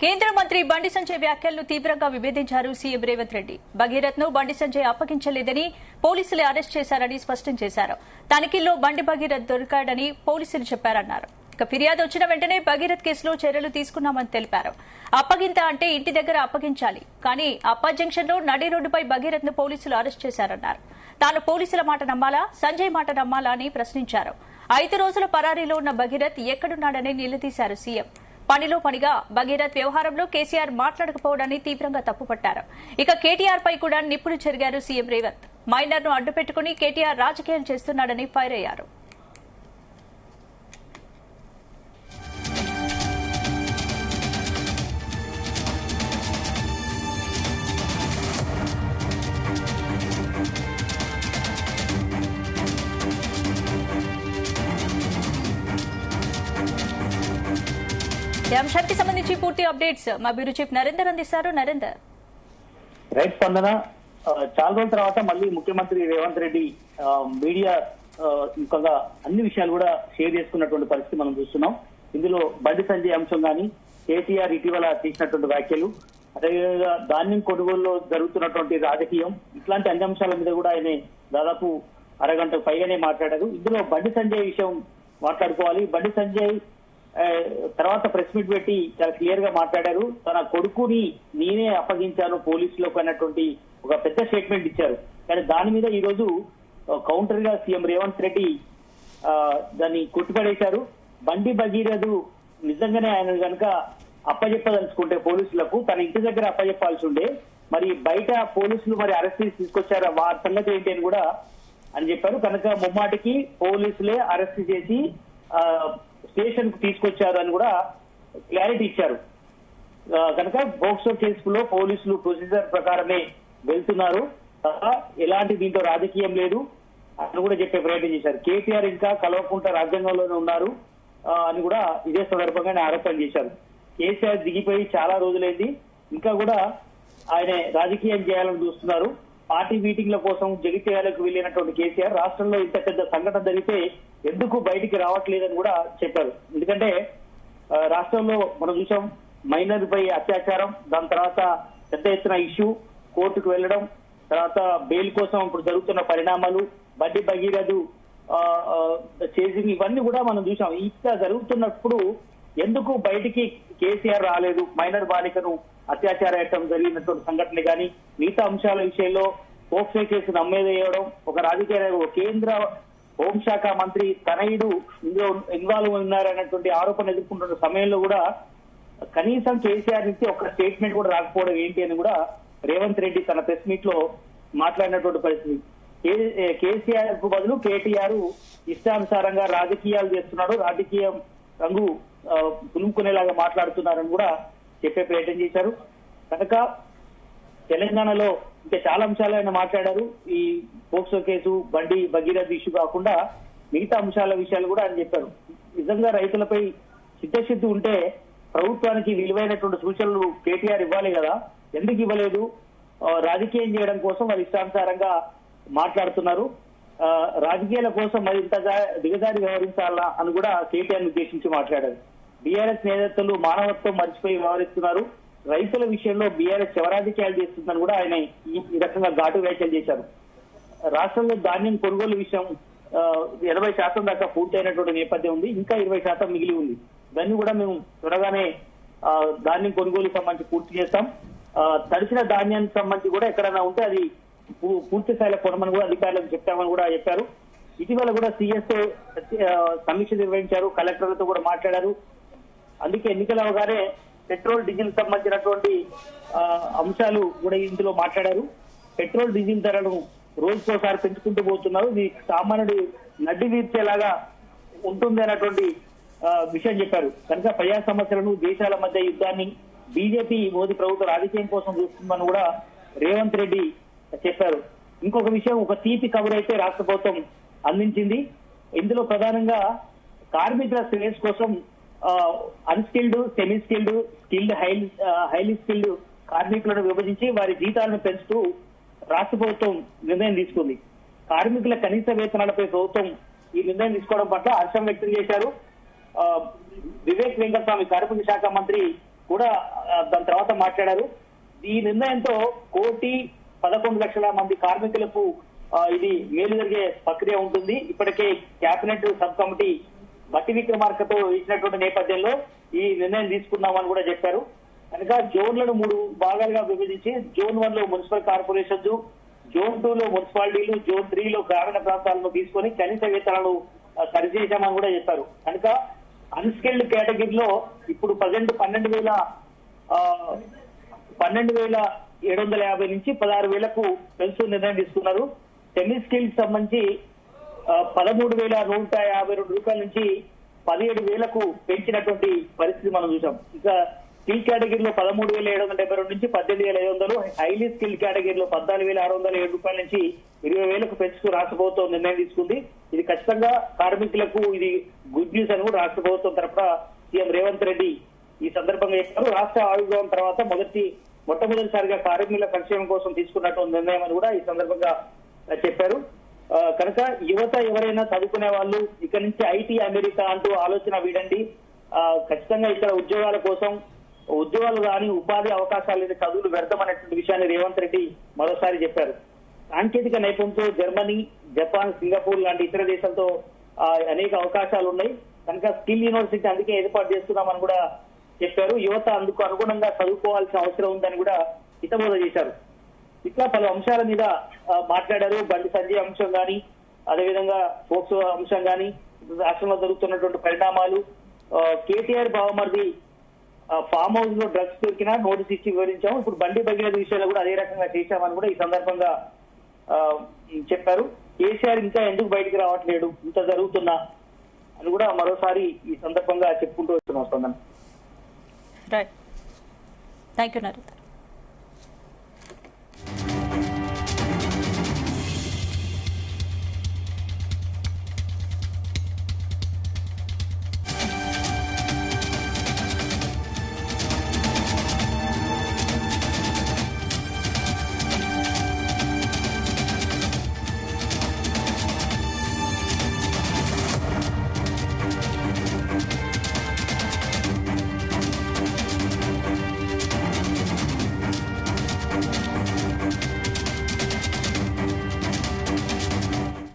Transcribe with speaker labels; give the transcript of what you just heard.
Speaker 1: కేంద్ర మంత్రి బండి సంజయ్ వ్యాఖ్యలను తీవ్రంగా విభేదించారు సీఎం రేవంత్ రెడ్డి. భగీరథ్ ను బండి సంజయ్ అప్పగించలేదని, పోలీసులే అరెస్ట్ చేశారని స్పష్టం చేశారు. తనిఖీల్లో బండి భగీరథ్ దొరికాడని పోలీసులు చెప్పారన్నారు. ఇక ఫిర్యాదు వచ్చిన వెంటనే భగీరథ్ కేసులో చర్యలు తీసుకున్నామని తెలిపారు. అప్పగింత అంటే ఇంటి దగ్గర అప్పగించాలి, కానీ అప్ప జంక్షన్ లో నడి రోడ్డుపై భగీరథ్ ను పోలీసులు అరెస్ట్ చేశారన్నారు. తాను పోలీసుల మాట నమ్మాలా, సంజయ్ మాట నమ్మాలా అని ప్రశ్నించారు. 5 రోజుల పరారీలో ఉన్న భగీరథ్ ఎక్కడున్నాడని నిలదీశారు సీఎం. పనిలో పనిగా భగీరథ్ వ్యవహారంలో కేసీఆర్ మాట్లాడకపోవడాన్ని తీవ్రంగా తప్పుపట్టారు. ఇక కేటీఆర్ పై కూడా నిప్పులు చెరిగారు సీఎం రేవంత్. మైనర్ ను అడ్డుపెట్టుకుని కేటీఆర్ రాజకీయాలు చేస్తున్నాడని ఫైర్ అయ్యారు. ఈ అంశానికి సంబంధించి పూర్తి అప్డేట్స్ మా బ్యూరో చీఫ్ నరేందర్ అందిస్తారు. నరేందర్,
Speaker 2: రైట్ స్పందన. చాలా రోజుల తర్వాత మళ్ళీ ముఖ్యమంత్రి రేవంత్ రెడ్డి మీడియా ముఖ్యంగా అన్ని విషయాలు కూడా షేర్ చేసుకున్నటువంటి పరిస్థితి మనం చూస్తున్నాం. ఇందులో బండి సంజయ్ అంశం కానీ, కేటీఆర్ ఇటీవల చేసినటువంటి వ్యాఖ్యలు, అదేవిధంగా ధాన్యం కొనుగోలులో జరుగుతున్నటువంటి రాజకీయం, ఇట్లాంటి అన్ని అంశాల మీద కూడా ఆయన దాదాపు అరగంట పైగానే మాట్లాడారు. ఇందులో బండి సంజయ్ విషయం మాట్లాడుకోవాలి. బండి సంజయ్ తర్వాత ప్రెస్ మీట్ పెట్టి చాలా క్లియర్ గా మాట్లాడారు. తన కొడుకుని నేనే అప్పగించాను పోలీసులకు అన్నటువంటి ఒక పెద్ద స్టేట్మెంట్ ఇచ్చారు. కానీ దాని మీద ఈ రోజు కౌంటర్ గా సీఎం రేవంత్ రెడ్డి దాన్ని కొట్టిపడేశారు. బండి భగీరథ్ నిజంగానే ఆయన కనుక అప్పచెప్పదలుచుకుంటే పోలీసులకు తన ఇంటి దగ్గర అప్పచెప్పాల్సి ఉండే, మరి బయట పోలీసులు మరి అరెస్ట్ చేసి తీసుకొచ్చారు, వారి సంగతి ఏంటి అని కూడా అని చెప్పారు. కనుక ముమ్మాటికి పోలీసులే అరెస్ట్ చేసి స్టేషన్ కు తీసుకొచ్చారు అని కూడా క్లారిటీ ఇచ్చారు. కనుక పోక్సో కేసులో పోలీసులు ప్రొసీజర్ ప్రకారమే వెళ్తున్నారు, ఎలాంటి దీంట్లో రాజకీయం లేదు అని కూడా చెప్పే ప్రయత్నం చేశారు. కేటీఆర్ ఇంకా కలవకుంట రాజ్యాంగంలోనే ఉన్నారు అని కూడా ఇదే సందర్భంగా ఆరోపణ చేశారు. కేసీఆర్ దిగిపోయి చాలా రోజులైంది, ఇంకా కూడా ఆయన రాజకీయం చేయాలని చూస్తున్నారు. పార్టీ మీటింగ్ల కోసం జగిత్యాలకు వెళ్లినటువంటి కేసీఆర్ రాష్ట్రంలో ఇంత పెద్ద సంఘటన జరిగితే ఎందుకు బయటికి రావట్లేదని కూడా చెప్పారు. ఎందుకంటే రాష్ట్రంలో మనం చూసాం, మైనర్ పై అత్యాచారం, దాని తర్వాత పెద్ద ఎత్తున ఇష్యూ, కోర్టుకు వెళ్లడం, తర్వాత బెయిల్ కోసం ఇప్పుడు జరుగుతున్న పరిణామాలు, బండి భగీరథ్ చేసింగ్, ఇవన్నీ కూడా మనం చూసాం. ఇట్లా జరుగుతున్నప్పుడు ఎందుకు బయటికి కేసీఆర్ రాలేదు? మైనర్ బాలికను అత్యాచారం జరిగినటువంటి సంఘటనలు కానీ, మిగతా అంశాల విషయంలో పోక్సో కేసు నమ్మేదేయడం, ఒక రాజకీయ కేంద్ర హోంశాఖ మంత్రి తనయుడు ఇందులో ఇన్వాల్వ్ ఉన్నారనేటువంటి ఆరోపణ ఎదుర్కొంటున్న సమయంలో కూడా కనీసం కేసీఆర్ నుంచి ఒక స్టేట్మెంట్ కూడా రాకపోవడం ఏంటి అని కూడా రేవంత్ రెడ్డి తన ప్రెస్ మీట్ లో మాట్లాడినటువంటి పరిస్థితి. కేసీఆర్ కు బదులు కేటీఆర్ ఇష్టానుసారంగా రాజకీయాలు చేస్తున్నాడు, రాజకీయం రంగు పులుముకునేలాగా మాట్లాడుతున్నారని కూడా చెప్పే ప్రయత్నం చేశారు. కనుక తెలంగాణలో ఇంకా చాలా అంశాలు ఆయన మాట్లాడారు. ఈ పోక్సో కేసు, బండి భగీరథ్ ఇష్యూ కాకుండా మిగతా అంశాల విషయాలు కూడా ఆయన చెప్పారు. నిజంగా రైతులపై చిత్తశుద్ధి ఉంటే ప్రభుత్వానికి విలువైనటువంటి సూచనలు కేటీఆర్ ఇవ్వాలి కదా, ఎందుకు ఇవ్వలేదు? రాజకీయం చేయడం కోసం వాళ్ళు ఇష్టానుసారంగా మాట్లాడుతున్నారు, రాజకీయాల కోసం మరి ఇంత దిగజారి వ్యవహరించాలా అని కూడా కేటీఆర్ ఉద్దేశించి మాట్లాడారు. బీఆర్ఎస్ నేతలు మానవత్వం మర్చిపోయి వ్యవహరిస్తున్నారు, రైతుల విషయంలో బీఆర్ఎస్ శవరాజకీయాలు చేస్తుందని కూడా ఆయన ఈ రకంగా ఘాటు వ్యాఖ్యలు చేశారు. రాష్ట్రంలో ధాన్యం కొనుగోలు విషయం 80% దాకా పూర్తయినటువంటి నేపథ్యం ఉంది, ఇంకా 20% మిగిలి ఉంది. దాన్ని కూడా మేము త్వరగానే ధాన్యం కొనుగోలు సంబంధించి పూర్తి చేస్తాం. తడిసిన ధాన్యానికి సంబంధించి కూడా ఎక్కడైనా ఉంటే అది పూర్తి స్థాయిలో కొనమని కూడా అధికారులకు చెప్తామని కూడా చెప్పారు. ఇటీవల కూడా సీఎస్ సమీక్ష నిర్వహించారు, కలెక్టర్లతో కూడా మాట్లాడారు. అందుకే ఎన్నికల అవగానే పెట్రోల్ డీజిల్ సంబంధించినటువంటి అంశాలు కూడా ఇందులో మాట్లాడారు. పెట్రోల్ డీజిల్ ధరలను రోజుకోసారి పెంచుకుంటూ పోతున్నారు, ఇది సామాన్యుడి నడ్డి తీర్చేలాగా ఉంటుంది అన్నటువంటి విషయం చెప్పారు. కనుక ప్రజా సమస్యలను, దేశాల మధ్య యుద్ధాన్ని బీజేపీ మోదీ ప్రభుత్వం రాజకీయం కోసం చూస్తుందని కూడా రేవంత్ రెడ్డి చెప్పారు. ఇంకొక విషయం, ఒక తీపి కబురు అయితే రాష్ట్ర ప్రభుత్వం అందించింది. ఇందులో ప్రధానంగా కార్మికుల శ్రేయస్ కోసం unskilled, semi skilled, skilled, highly skilled కార్మికులను విభజించి వారి జీతాలను పెంచుతూ రాష్ట్ర ప్రభుత్వం నిర్ణయం తీసుకుంది. కార్మికుల కనీస వేతనాలపై ప్రభుత్వం ఈ నిర్ణయం తీసుకోవడం పట్ల హర్షం వ్యక్తం చేశారు. వివేక్ వెంకటస్వామి కార్మిక శాఖ మంత్రి కూడా దాని తర్వాత మాట్లాడారు. ఈ నిర్ణయంతో 1,11,00,000 మంది కార్మికులకు ఇది మేలు జరిగే ప్రక్రియ ఉంటుంది. ఇప్పటికే కేబినెట్ సబ్ కమిటీ బట్టి విక్రమార్కతో ఇచ్చినటువంటి నేపథ్యంలో ఈ నిర్ణయం తీసుకున్నామని కూడా చెప్పారు. కనుక జోన్లను 3 భాగాలుగా విభజించి జోన్ 1 లో మున్సిపల్ కార్పొరేషన్స్, జోన్ 2 లో మున్సిపాలిటీలు, జోన్ 3 లో గ్రామీణ ప్రాంతాలను తీసుకొని కనీస వేతనాలు సరిచేశామని కూడా చెప్పారు. కనుక అన్స్కిల్డ్ కేటగిరీలో ఇప్పుడు ప్రజెంట్ 12,750 నుంచి 16,000కు పెంచు నిర్ణయం తీసుకున్నారు. సెమీ స్కిల్డ్ సంబంధించి 13,152 రూపాయల నుంచి 17,000కు పెంచినటువంటి పరిస్థితి మనం చూసాం. ఇంకా స్కిల్ కేటగిరీలో 13,772 నుంచి 18,500, హైలీ స్కిల్ కేటగిరీలో 14,607 రూపాయల నుంచి 20,000కు పెంచుతూ రాష్ట్ర ప్రభుత్వం నిర్ణయం తీసుకుంది. ఇది ఖచ్చితంగా కార్మికులకు ఇది గుడ్ న్యూస్ అని కూడా రాష్ట్ర ప్రభుత్వం తరఫున సీఎం రేవంత్ రెడ్డి ఈ సందర్భంగా చెప్పారు. రాష్ట్ర ఆవిర్భావం తర్వాత మొట్టమొదటిసారిగా కార్మికుల సంక్షేమం కోసం తీసుకున్నటువంటి నిర్ణయం అని కూడా ఈ సందర్భంగా చెప్పారు. కనుక యువత ఎవరైనా చదువుకునే వాళ్ళు ఇక్కడ నుంచి ఐటీ అమెరికా అంటూ ఆలోచన వీడండి. ఖచ్చితంగా ఇక్కడ ఉద్యోగాల కోసం ఉద్యోగాలు కానీ ఉపాధి అవకాశాలు లేని చదువులు వ్యర్థమనేటువంటి విషయాన్ని రేవంత్ రెడ్డి మరోసారి చెప్పారు. సాంకేతిక నైపుణ్యంతో జర్మనీ, జపాన్, సింగపూర్ లాంటి ఇతర దేశాలతో అనేక అవకాశాలు ఉన్నాయి. కనుక స్కిల్ యూనివర్సిటీ అందుకే ఏర్పాటు చేస్తున్నామని కూడా చెప్పారు. యువత అందుకు అనుగుణంగా చదువుకోవాల్సిన అవసరం ఉందని కూడా హితబోధ చేశారు. ఇట్లా పలు అంశాల మీద మాట్లాడారు. బండి సంజయ్ అంశం కానీ, అదేవిధంగా పోక్సో అంశం కానీ, రాష్ట్రంలో జరుగుతున్నటువంటి పరిణామాలు, కేటీఆర్ బావమరిది ఫామ్ హౌస్ లో డ్రగ్స్ దొరికినా నోటీస్ ఇచ్చి వివరించాము. ఇప్పుడు బండి భగీరథ విషయాలు కూడా అదే రకంగా చేశామని కూడా ఈ సందర్భంగా చెప్పారు. కేసీఆర్ ఇంకా ఎందుకు బయటికి రావట్లేడు ఇంత జరుగుతున్నా అని కూడా మరోసారి ఈ సందర్భంగా చెప్పుకుంటూ వస్తున్నాం.
Speaker 1: Right, thank you Narendra.